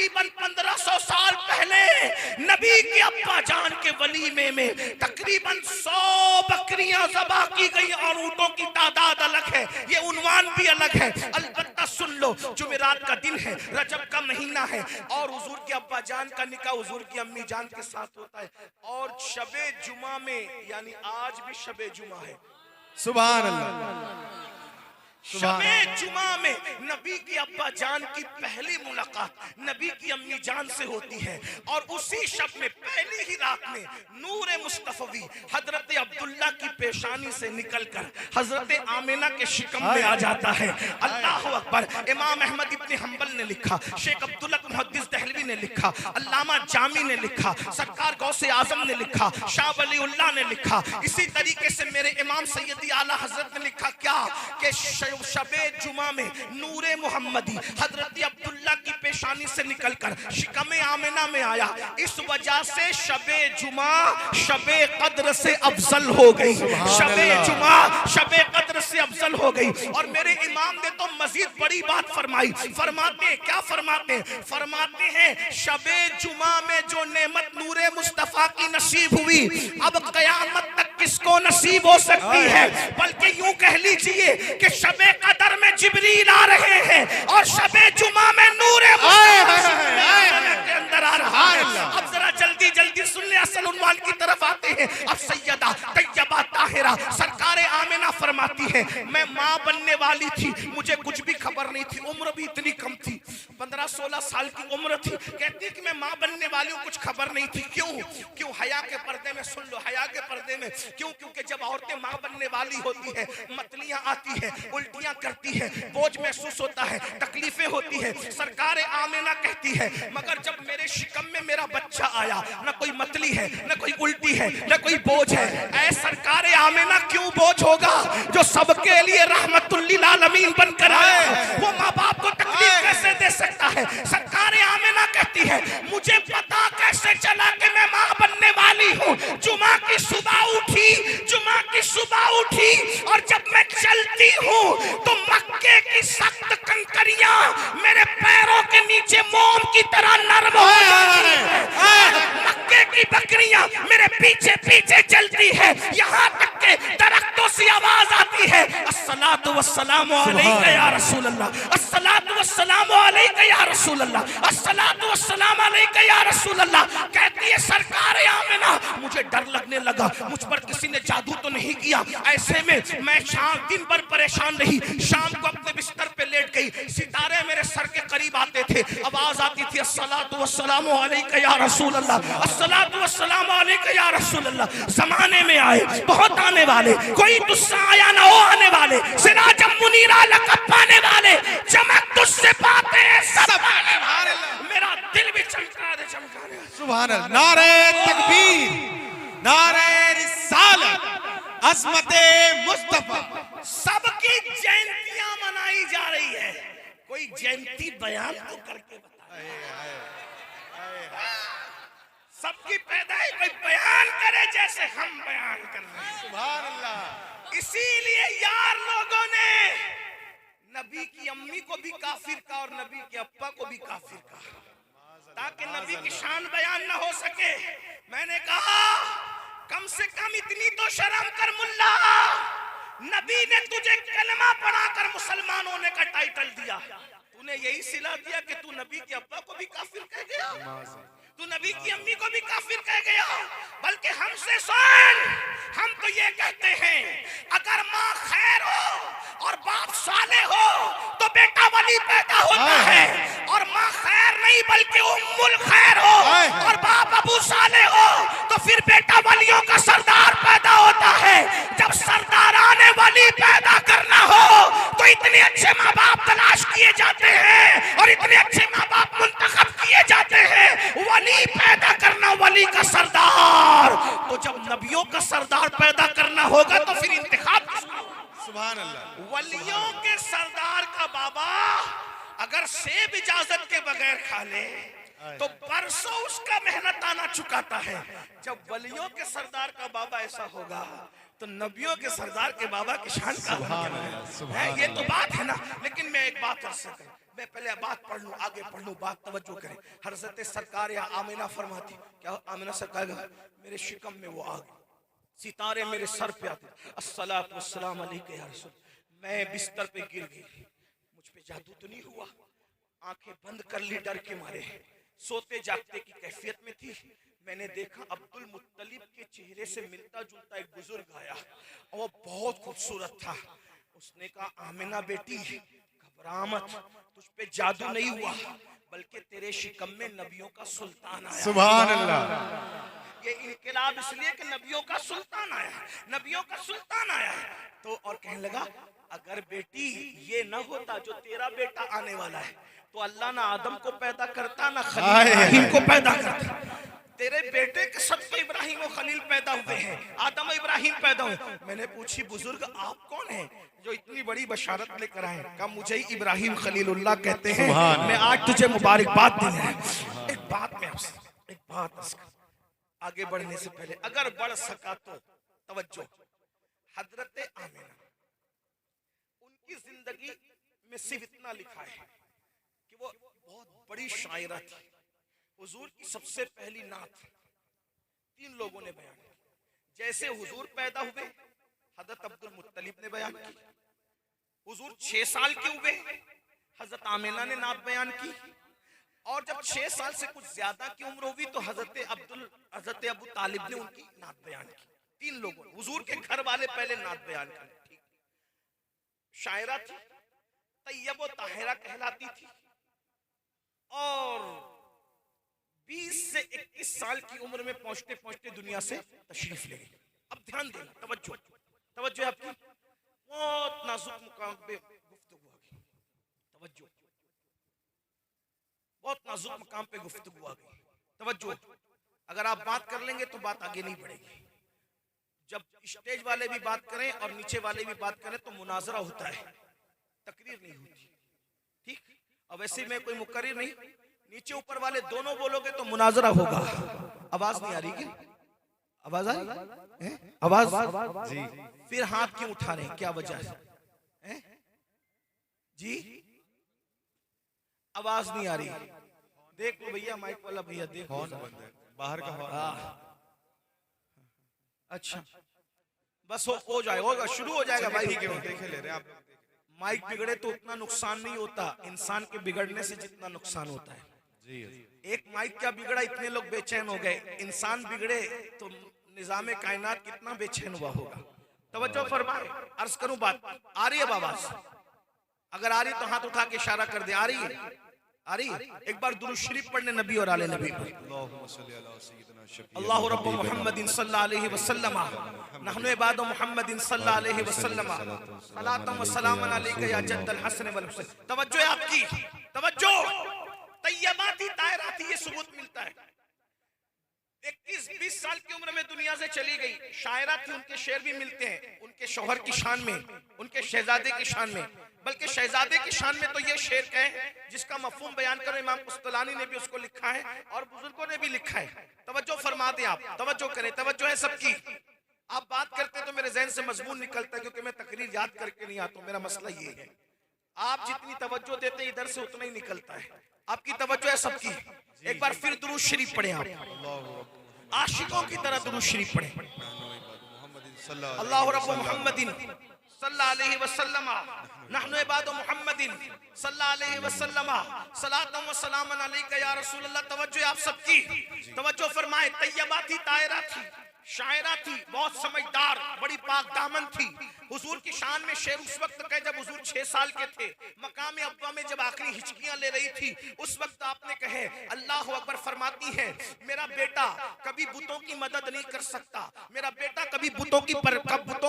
तकरीबन 1500 साल पहले नबी के अब्बा जान के वलीमे में तकरीबन 100 बकरियां ज़बह की गई और ऊँटों की तादाद अलग है, ये उन्वान भी अलग है। अलबत्ता सुन लो, जुमेरात का दिन है, रजब का महीना है और हुजूर के अब्बा जान का निकाह हुजूर की अम्मी जान के साथ होता है और शबे जुमा में, यानी आज भी शबे जुमा है। सुभान अल्लाह। शबे जुमा में नबी की अब्बा जान की पहली मुलाकात नबी की अम्मी जान से होती है और उसी शब में पहली ही रात में नूरे मुस्तफवी हजरत अब्दुल्ला की पेशानी से निकलकर हजरत आमिना के शिकम में आ जाता है। अल्लाह अकबर। इमाम अहमद इब्न हंबल ने लिखा, शेख अब्दुल हक मुहद्दिस दहलवी ने लिखा, अल्लामा जामी ने लिखा, सरकार गौसे आजम ने लिखा, शाह वलीउल्लाह ने लिखा, इसी तरीके से मेरे इमाम सैयदी आला हजरत ने लिखा क्या कि शबे जुमा में नूरे मुहम्मदी हजरत अब्दुल्ला की पेशानी से निकलकर शिकमे आमिना में आया। इस वजह से शबे जुमा शबे कद्र से अफजल हो गई। शबे जुमा शबे कद्र से अफजल हो गई। और मेरे इमाम ने तो मजीद बड़ी बात फरमाई। फरमाते क्या फरमाते? फरमाते हैं शबे जुमा में जो नेमत नूरे मुस्तफा की नसीब हुई अब कयामत तक किसको नसीब हो सकती है? बल्कि यूं कह लीजिए कि शबे कदर में जिब्रील आ रहे हैं और शबे जुमा में नूरे के अंदर आ रहा है। अब जरा जल्दी जल्दी सुन ले, असल उन्वान की तरफ आते हैं। अब सैयदा तैयबा ताहिरा सरकार आमिना फरमाती है मैं माँ बनने वाली थी, मुझे कुछ भी खबर नहीं थी, उम्र भी इतनी कम थी, 15-16 साल की उम्र थी। कहती कि मैं माँ बनने वाली हूँ, कुछ खबर नहीं थी। क्यों? हया के पर्दे में, सुन लो, हया के पर्दे में क्यों? क्योंकि जब औरतें माँ बनने वाली होती है मतलियां आती है, उल्टियां करती है, बोझ महसूस होता है, तकलीफें होती है। सरकार आमिना कहती है मगर जब मेरे शिकम में मेरा बच्चा आया न कोई मतली है, न कोई उल्टी है, न कोई बोझ है। ऐ सरकार आमिना क्यों बोझ होगा? जो सबके लिए रहमतुल लिल आलमीन बनकर आया वो माँ बाप को तकलीफ कैसे दे सकता है? सरकार आमिना कहती है मुझे पता कैसे चला कि मैं माँ बनने वाली हूँ। जुमा की सुबह उठी और जब मैं चलती हूँ तो मक्के की सख्त कंकरियां मेरे पैरों के नीचे मोम की तरह नरम हो जाती है। मक्के की बकरियां मेरे पीछे पीछे चलती है, यहाँ तक के दरख्तों से आवाज आती है अस्सलातु वस्सलामु अलैका या रसूल अल्लाह, अस्सलातु वस्सलामु अलैका या रसूल अल्लाह, अस्सलातु वस्सलामु अलैका या रसूल अल्लाह। कहती है सरकार आमिना मुझे डर लगने लगा, मुझ पर किसी ने जादू तो नहीं किया। ऐसे में मैं शाम दिन भर परेशान रही, शाम को अपने बिस्तर पे लेट गई, सितारे मेरे सर के करीब आते थे, आवाज आती थी अस्सलातु वस्सलामु अलैका या रसूल अल्लाह, अस्सलातु वस्सलामु अलैका या रसूल अल्लाह। जमाने में आए बहुत आने वाले, कोई तुझसे आया ना हो आने वाले, सिराजम मुनीरा लक़ब पाने वाले, चमक तुझसे पाते हैं सब आने वाले। मेरा दिल भी चमका दे, चमका दे। सुभान अल्लाह। नारे तकबीर, नारे रिसालत, अज़मते मुस्तफा। सबकी जयंतियां मनाई जा रही है, कोई जयंती बयान तो करके बताए। सबकी पैदाइश कोई बयान करे जैसे हम बयान कर रहे हैं। सुभान अल्लाह। इसीलिए यार लोगों ने नबी की अम्मी को भी काफिर का और नबी के अब्बा को भी काफिर का, ताकि नबी की शान बयान न हो सके। मैंने कहा कम से कम इतनी तो शर्म कर मुल्ला, नबी ने तुझे कलमा पढ़ाकर मुसलमान होने का टाइटल दिया, तूने यही सिला दिया कि तू नबी के अब्बा को भी काफिर कह गया, तू नबी की अम्मी को भी काफिर कह गया। बल्कि हमसे सुन, हम तो ये कहते हैं अगर माँ खैर हो और बाप साले हो तो बेटा वली पैदा होता है, और माँ खैर नहीं बल्कि उम्मुल खैर हो और बाप अबू साले हो तो फिर बेटा वलियों का सरदार पैदा होता है। जब सरदाराने वली पैदा करना हो तो इतने अच्छे माँ बाप तलाश किए जाते हैं और इतने अच्छे माँ बाप मुंतखब किए जाते हैं, वली पैदा करना, वली का सरदार। तो जब नबियों का सरदार पैदा करना होगा तो फिर इंतखाब। सुभान अल्लाह। वलियों के सरदार का बाबा अगर सेब इजाजत के बगैर खा ले तो परसों उसका मेहनत आना चुकाता है। जब वलियों के सरदार का बाबा ऐसा होगा तो नबियों के सरदार के बाबा की शान का है। ये तो बात है ना। लेकिन मैं एक बात कर सकता, मैं पहले बात पढ़ लूं, आगे पढ़ लूं, बात तवज्जो करें। हजरत सरकार या आमिना फरमाती, क्या आमिना सरकार मेरे शिकम में वो आग, सितारे मेरे सर पे आते, अस्सलातु वस्सलाम अलैका या रसूल। मैं बिस्तर पे गिर गई, मुझ पे जादू तो नहीं हुआ? आंखें बंद कर ली डर के मारे, सोते जागते की कैफियत में थी। मैंने देखा अब्दुल मुत्तलिब के चेहरे से मिलता जुलता एक बुजुर्ग आया और वो बहुत खूबसूरत था। उसने कहा, आमिना बेटी घबरा मत, तुझ पे जादू नहीं हुआ, बल्कि तेरे शिकम में नबियों का सुल्तान आया। सुभान अल्लाह। ये इनकलाब इसलिए कि नबियों का सुल्तान आया है, नबियों का सुल्तान आया है। तो और कहने लगा, अगर बेटी ये न होता जो तेरा बेटा आने वाला है, तो अल्लाह ना आदम को पैदा करता, ना खलील इब्राहिम को पैदा करता। तेरे बेटे के सदके इब्राहिम और खलील पैदा हुए हैं, आदम और इब्राहिम पैदा हुए। मैंने पूछी, बुजुर्ग आप कौन हैं जो इतनी बड़ी बशारत लेकर आए? कहा, मुझे ही इब्राहिम खलीलुल्लाह कहते हैं, मैं आज तुझे मुबारकबाद देना है। एक बात में आपसे, एक बात आगे बढ़ने से पहले अगर बढ़ सका तो तवज्जो। हजरत आमिना, उनकी जिंदगी में सिर्फ इतना लिखा है कि वो बहुत बड़ी शायरा थी। हुजूर की सबसे पहली नात 3 लोगों ने बयान की। जैसे हुजूर पैदा हुए, हजरत अब्दुल मुत्तलिब ने बयान की। हुजूर 6 साल के हुए, हजरत आमिना ने नात बयान की। और जब 6 साल से कुछ ज्यादा की उम्र हुई तो हजरत अबू तालिब ने उनकी नात बयान की। 3 लोगों, हुजूर के घर वाले पहले नात बयान करें। ठीक, शायरा थी, तैयब व ताहिरा कहलाती थी और 20 से 21 साल की उम्र में पहुंचते पहुंचते दुनिया से तशरीफ ले गई। अब ध्यान देना, तवज्जो तवज्जो आपकी, बहुत नाजुक मुकाम पे गुफ्तगू आ गई। तवज्जो, बहुत नाजुक मुकाम पे गुफ्तगू आ गई। तवज्जो, अगर आप बात कर लेंगे तो बात आगे नहीं बढ़ेगी। जब स्टेज वाले भी बात करें और नीचे वाले भी बात करें तो मुनाजरा होता है, तकरीर नहीं होती। ठीक, अब वैसे मैं कोई मुकर्रिर नहीं, नीचे ऊपर वाले दोनों बोलोगे तो मुनाजरा होगा। आवाज नहीं आ रही क्या? आवाज आ रही है? आवाज जी। फिर हाथ क्यों उठा रहे हैं, क्या वजह है जी? आवाज नहीं आ रही। देख लो भैया, माइक वाला भैया देख लो, बाहर का हॉर्न। अच्छा, बस हो जाएगा, शुरू हो जाएगा भाई। ठीक है, देख ले रहे आप। माइक बिगड़े तो उतना नुकसान नहीं होता, इंसान के बिगड़ने से जितना नुकसान होता है जी। एक माइक क्या बिगड़ा, इतने लोग बेचैन हो गए। इंसान बिगड़े तो निजामे कायनात कितना बेचैन हुआ होगा। तवज्जो फरमाए, अर्ज करूं बात आ रही है बाबा? अगर आ रही तो हाथ उठा के इशारा कर दे। आ रही है? आ रही है? एक बार दुरूद शरीफ पढ़ने नबी और आले नबी पर। अल्लाहु रब्बु मुहम्मदिन सल्लल्लाहु अलैहि वसल्लम नहनु इबादु मुहम्मदिन सल्लल्लाहु अलैहि वसल्लम सलातम व सलामन अलैका या जद्दल हसन वल हुसैन। तवज्जो है आपकी, तवज्जो। तैयबाती तायराती ये सबूत मिलता है। 21-20 साल की उम्र में दुनिया से चली गई, शायरा थी। उनके शेर भी मिलते हैं उनके शौहर की शान में, उनके शहजादे की शान में। बल्कि शहजादे की शान में तो ये शेर कहे जिसका मफहूम बयान करो, इमाम कुस्तलानी ने भी उसको लिखा है और बुजुर्गों ने भी लिखा है। तवज्जो फरमा दे आप, तवज्जो करें, तवज्जो है सबकी। आप बात करते तो मेरे जहन से मजमून निकलता है, क्योंकि मैं तकरीर याद करके नहीं आता। मेरा मसला ये है, आप जितनी तवज्जो देते इधर से उतना ही निकलता है। आपकी तवज्जो है सबकी। एक बार फिर दुरूद शरीफ पढ़े आप, आशिकों की तरह दुरूद शरीफ पढ़े। अल्लाहु रब्बु मुहम्मदिन सल्लल्लाहु अलैहि वसल्लम नहनु इबादु मुहम्मदिन सल्लल्लाहु अलैहि वसल्लम सलातम व सलामन अलैका या रसूल अल्लाह। तवज्जो आप सबकी, तवज्जो फरमाए। तैयबा थी, तायरा थी, शायरा थी, बहुत समझदार, बड़ी पाक दामन थी। हुजूर की शान में शेर उस वक्त कहे जब हुजूर 6 साल के थे। मकाम अब्बा में जब आखिरी हिचकियां ले रही थी, उस वक्त आपने कहे अल्लाह अकबर। फरमाती है, मेरा बेटा कभी बुतों की मदद नहीं कर सकता, मेरा बेटा कभी बुतों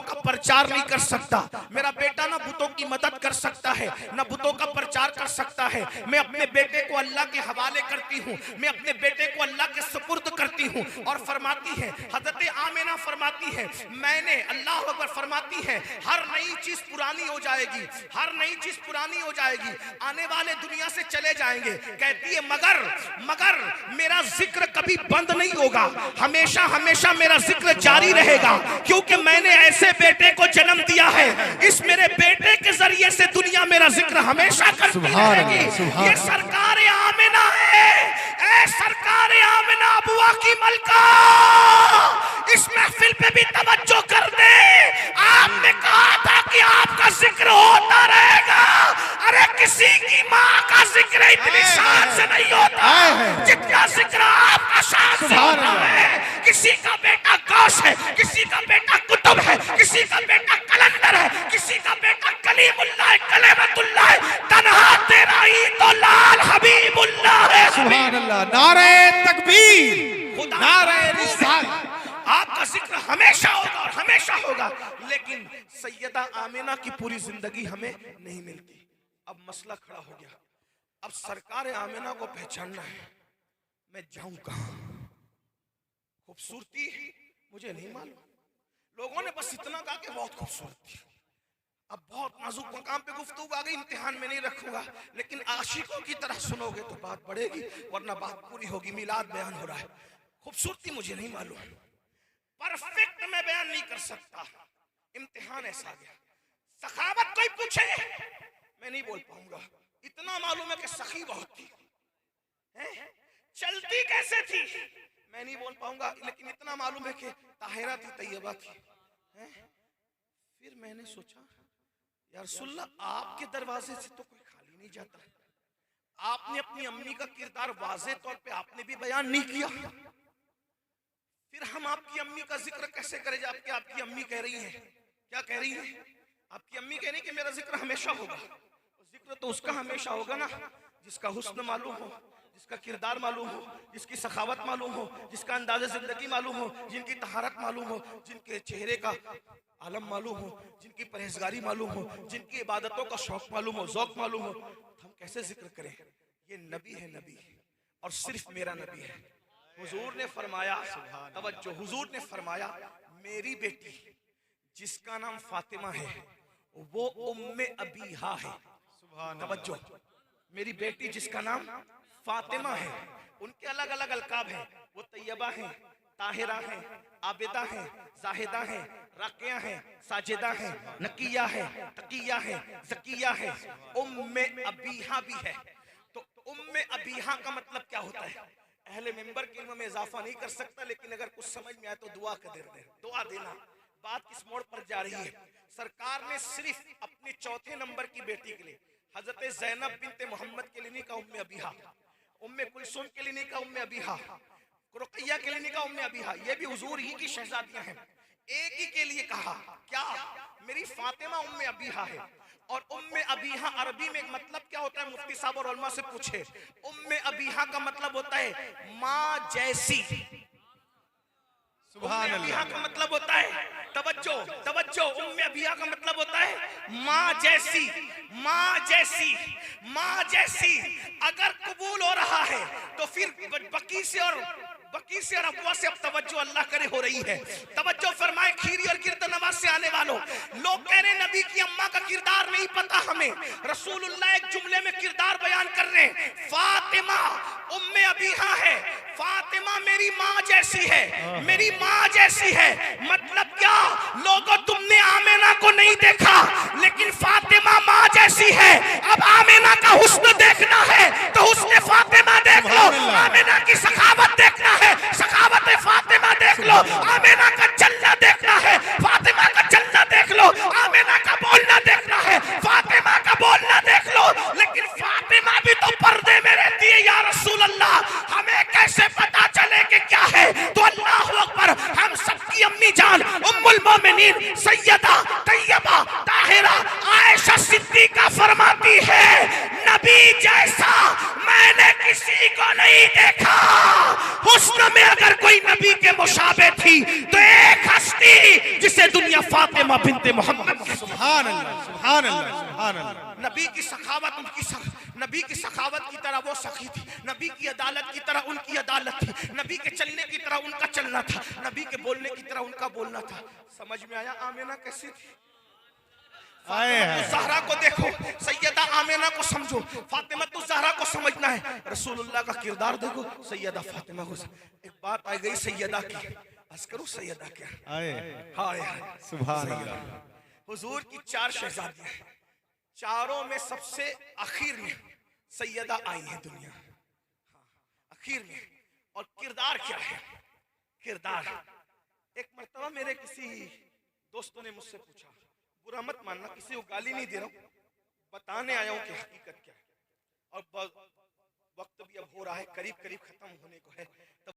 का प्रचार नहीं कर सकता, मेरा बेटा ना बुतों की मदद कर सकता है ना बुतों का प्रचार कर सकता है। मैं अपने बेटे को अल्लाह के हवाले करती हूँ, मैं अपने बेटे को अल्लाह के सुपुर्द करती हूँ। और फरमाती है हजरत हजरत आमिना फरमाती है, मैंने, अल्लाह अकबर फरमाती है, हर नई चीज पुरानी हो जाएगी, हर नई चीज पुरानी हो जाएगी, आने वाले दुनिया से चले जाएंगे। कहती है मगर मेरा जिक्र कभी बंद नहीं होगा, हमेशा हमेशा मेरा जिक्र जारी रहेगा, क्योंकि मैंने ऐसे बेटे को जन्म दिया है, इस मेरे बेटे के जरिए से दुनिया मेरा जिक्र हमेशा करती रहेगी। ये सरकार आमिना है, ऐ सरकार आमिना बुआ की मलका, इस महफिल पे भी तवज्जो कर दे। आपने कहा था कि आपका जिक्र होता रहेगा। अरे किसी की माँ का जिक्र इतनी शान से नहीं होता जितना जिक्र आपका शान से होता है। किसी का बेटा गौस है, किसी का बेटा कुतुब है, किसी का बेटा कलंदर है, किसी का बेटा कलीमुल्लाह है, कलेमतुल्लाह है, तन्हा तेरा ही तो लाल हबीबुल्लाह है। सुभान अल्लाह, नारे तकबीर, नारे रिसालत। आपका जिक्र हमेशा होगा और हमेशा होगा, लेकिन सैयदा आमिना की पूरी जिंदगी हमें नहीं मिलती। अब मसला खड़ा हो गया, अब सरकार आमिना को पहचानना है, मैं जाऊं कहां? खूबसूरती मुझे नहीं मालूम, लोगों ने बस इतना कहा कि बहुत खूबसूरती। अब बहुत नाजुक मकाम पे गुफ्तगू आ गई, इम्तिहान में नहीं रखूंगा, लेकिन आशिकों की तरह सुनोगे तो बात बढ़ेगी, वरना बात पूरी होगी। मिलाद बयान हो रहा है, खूबसूरती मुझे नहीं मालूम, परफेक्ट मैं बयान नहीं कर सकता, इम्तिहान ऐसा आ गया। सखावत कोई पूछे मैं नहीं बोल पाऊंगा, इतना मालूम है कि सखी बहुत थी, चलती कैसे थी मैं नहीं बोल पाऊंगा, लेकिन इतना मालूम है कि ताहिरा थी, तैयबा थी। फिर मैंने सोचा या रसूलल्लाह, आपके दरवाजे से तो कोई खाली नहीं जाता, आपने अपनी अम्मी का किरदार वाज़े तौर पे आपने भी बयान नहीं किया, फिर हम आपकी अम्मी का जिक्र कैसे करें जबकि आपकी अम्मी कह रही है, क्या कह रही है? आपकी अम्मी कह रही कि मेरा जिक्र हमेशा होगा। जिक्र तो उसका हमेशा होगा ना जिसका हुस्न मालूम हो, जिसका किरदार मालूम हो, जिसकी सखावत मालूम हो, जिसका अंदाज़े जिंदगी मालूम हो, जिनकी तहारत मालूम हो, जिनके चेहरे का आलम मालूम हो, जिनकी परहेजगारी मालूम हो, जिनकी इबादतों का शौक मालूम हो, ज़ौक़ मालूम हो, हम कैसे जिक्र करें? ये नबी है, नबी और सिर्फ मेरा नबी है। हुजूर ने फरमाया, तवज्जो, हुजूर ने फरमाया, मेरी बेटी जिसका नाम फातिमा है वो उम्मे अबीहा है। तवज्जो, मेरी बेटी जिसका नाम फातिमा है, उनके अलग अलग अलकाब हैं, वो तैयबा हैं, ताहिरा हैं, आबिदा हैं, जाहिदा हैं, राकिया हैं, साजिदा हैं, नकिया हैं, तकिया हैं, ज़किया हैं, उम्मे अबीहा भी है। तो उम्मे अबीहा का मतलब क्या होता है? अहले मिंबर के इल्म में इजाफा नहीं कर सकता, लेकिन अगर कुछ समझ में आए तो दुआ कर दे, दुआ देना। बात किस मोड़ पर जा रही है? सरकार ने सिर्फ अपने चौथे नंबर की बेटी के लिए हजरत ज़ैनब बिनते मोहम्मद के लिए नहीं कहा उम्मे अबीहा, उम्मे कुलसूम के लिए नहीं कहा उम्मे अबीहा, रुक़ैया के लिए नहीं कहा उम्मे अबीहा, ये भी हुजूर ही की शहजादियां हैं। एक ही के लिए कहा, क्या? मेरी फातिमा उम्मे अबीहा है। और उम्मे अबीहा अरबी में मतलब क्या होता है? मुफ्ती साहब और उलमा से पूछे। उम्मे अबीहा का मतलब होता है माँ जैसी। सुभान अल्लाह अल्लाह, का मतलब होता है, तवज्जो तवज्जो, उम्मे अबीहा का मतलब होता है माँ जैसी, माँ जैसी, माँ जैसी। अगर कबूल हो रहा है तो फिर बकी से और अबुआ से अब तवज्जो अल्लाह करे हो रही है। तवज्जो फरमाए, खीरी और गिरद नवाज से आने वालों, लोग कह रहे नबी की अम्मा का किरदार नहीं पता हमें। रसूलुल्लाह एक जुमले में किरदार बयान कर रहे हैं, फातिमा उम्मे अबीहा है, फातिमा मेरी माँ जैसी है, मेरी माँ जैसी है। मतलब क्या? लोगों, तुमने आमिना को नहीं देखा, लेकिन फातिमा माँ जैसी है। अब आमिना का हुस्न देखना है तो हुस्न फातिमा देख लो, आमिना की सखावत देखना है, सखावत फातिमा देख लो, आमिना का चलना देखना है, फातिमा का चलना देख लो, आमिना का बोलना देखना है, फातिमा का बोलना देख लो। लेकिन फातिमा भी तो पर्दे में रहती है या रसूल अल्लाह, हमें कैसे पता चले कि क्या है? तो अल्लाह अकबर, हम सबकी अम्मी जान उम्मुल मोमिनीन सैयदा तैयबा ताहिरा आयशा सिद्दीका फरमाती है, नबी जैसा मैंने किसी को नहीं देखा। हुस्न में अगर कोई नबी के मुशाबे थी तो एक हस्ती जिसे दुनिया फातिमा बिनते मोहम्मद। सुभान अल्लाह, सुभान अल्लाह, सुभान अल्लाह। नबी की सखावत नबी की सखावत की तरह वो सखी थी, नबी की अदालत की तरह उनकी अदालत थी, नबी के चलने की तरह उनका चलना था, नबी के बोलने की तरह उनका बोलना था। समझ में आया आमिना कैसी थी? ज़हरा को देखो, सैयदा आमिना को समझो, फातिमा तो ज़हरा को समझना है। रसूलुल्लाह का किरदार देखो, सैयदा फातिमा को। एक बात आ गई सैयदा की, अस्करू सैयदा क्या, हाय सुभान अल्लाह। हुजूर की 4 शहजादियां, चारों में सबसे आखिर में सैयदा आई है दुनिया, आखिर में। और किरदार क्या है? किरदार, एक मर्तबा मेरे किसी दोस्तों ने मुझसे पूछा, बुरा मत मानना, किसी को गाली नहीं दे रहा हूं, बताने आया हूं कि हकीकत क्या है। और वक्त भी अब हो रहा है, करीब करीब खत्म होने को है।